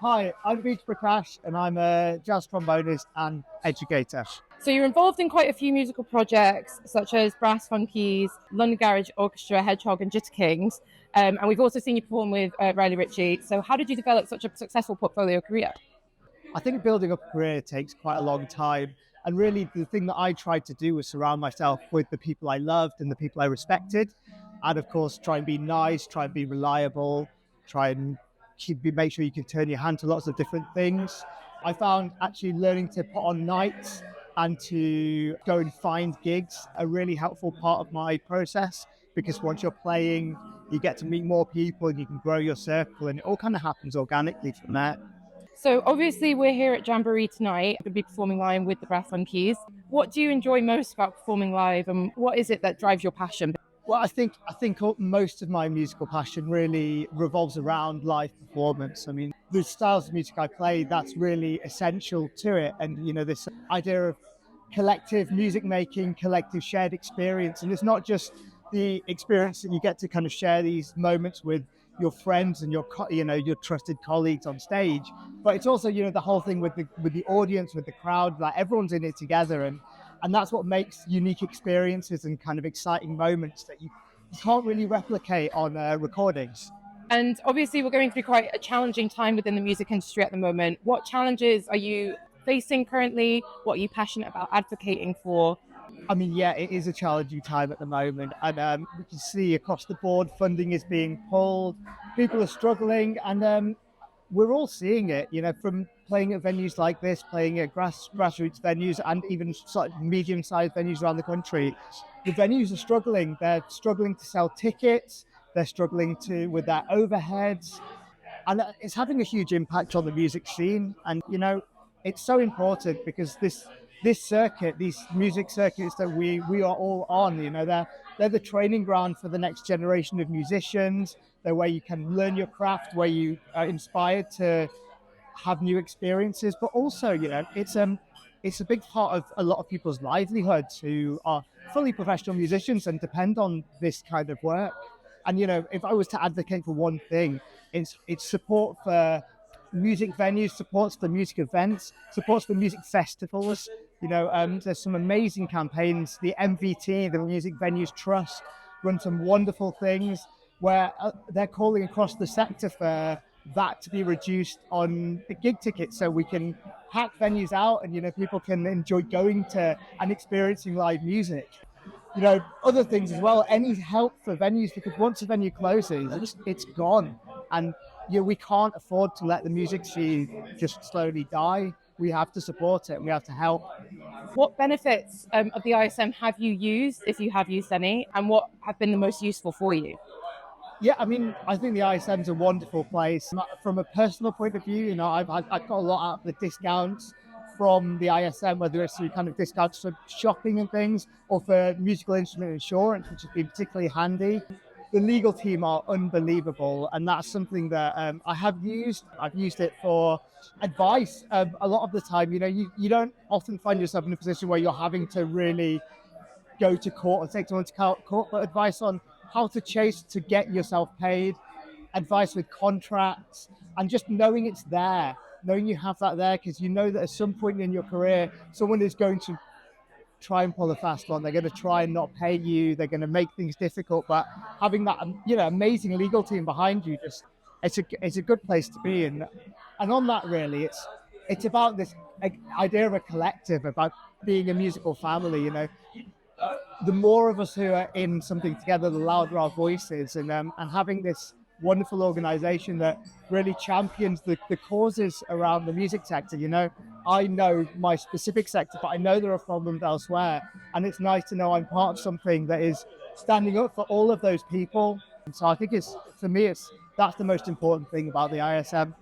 Hi, I'm Vij Prakash and I'm a jazz trombonist and educator. So you're involved in quite a few musical projects, such as Brass Funkies, London Garage Orchestra, Hedgehog, and Jitter Kings. And we've also seen you perform with Riley Ritchie. So how did you develop such a successful portfolio career? I think building up a career takes quite a long time. And really, the thing that I tried to do was surround myself with the people I loved and the people I respected. And of course, try and be nice, try and be reliable, try and make sure you can turn your hand to lots of different things. I found actually learning to put on nights and to go and find gigs a really helpful part of my process, because once you're playing, you get to meet more people and you can grow your circle, and it all kind of happens organically from there. So obviously we're here at Jamboree tonight. We'll be performing live with the Brass Funkies. What do you enjoy most about performing live, and what is it that drives your passion? Well, I think most of my musical passion really revolves around live performance. I mean, the styles of music I play, that's really essential to it. And this idea of collective music making, collective shared experience, and it's not just the experience that you get to kind of share these moments with your friends and your trusted colleagues on stage, but it's also the whole thing with the audience, with the crowd, like everyone's in it together, and that's what makes unique experiences and kind of exciting moments that you can't really replicate on recordings. And obviously we're going through quite a challenging time within the music industry at the moment. What challenges are you facing currently? What are you passionate about advocating for? I mean, yeah, it is a challenging time at the moment, and we can see across the board funding is being pulled, people are struggling, and we're all seeing it. From playing at venues like this, playing at grassroots venues, and even sort of medium-sized venues around the country. The venues are struggling. They're struggling to sell tickets. They're struggling to with their overheads, and it's having a huge impact on the music scene. And it's so important because this circuit, these music circuits that we are all on, they're the training ground for the next generation of musicians. They're where you can learn your craft, where you are inspired to have new experiences, but also it's a big part of a lot of people's livelihoods who are fully professional musicians and depend on this kind of work. And if I was to advocate for one thing, it's support for music venues, supports for music events, supports for music festivals. There's some amazing campaigns. The MVT, the Music Venues Trust, run some wonderful things where they're calling across the sector for that to be reduced on the gig tickets, so we can hack venues out and people can enjoy going to and experiencing live music. Other things as well, any help for venues, because once a venue closes, it's gone. And we can't afford to let the music scene just slowly die. We have to support it and we have to help. What benefits of the ISM have you used, if you have used any, and what have been the most useful for you? Yeah, I mean, I think the ISM is a wonderful place. From a personal point of view, I've got a lot out of the discounts from the ISM, whether it's through kind of discounts for shopping and things, or for musical instrument insurance, which has been particularly handy. The legal team are unbelievable, and that's something that I have used. I've used it for advice. A lot of the time, you don't often find yourself in a position where you're having to really go to court or take someone to court, but advice on how to chase to get yourself paid, advice with contracts, and just knowing it's there, knowing you have that there, because you know that at some point in your career, someone is going to try and pull a fast one. They're going to try and not pay you. They're going to make things difficult. But having that, amazing legal team behind you, it's a good place to be. And on that, really, it's about this idea of a collective, about being a musical family. The more of us who are in something together, the louder our voices, and having this wonderful organization that really champions the causes around the music sector. I know my specific sector, but I know there are problems elsewhere, and it's nice to know I'm part of something that is standing up for all of those people. And so I think for me, that's the most important thing about the ISM.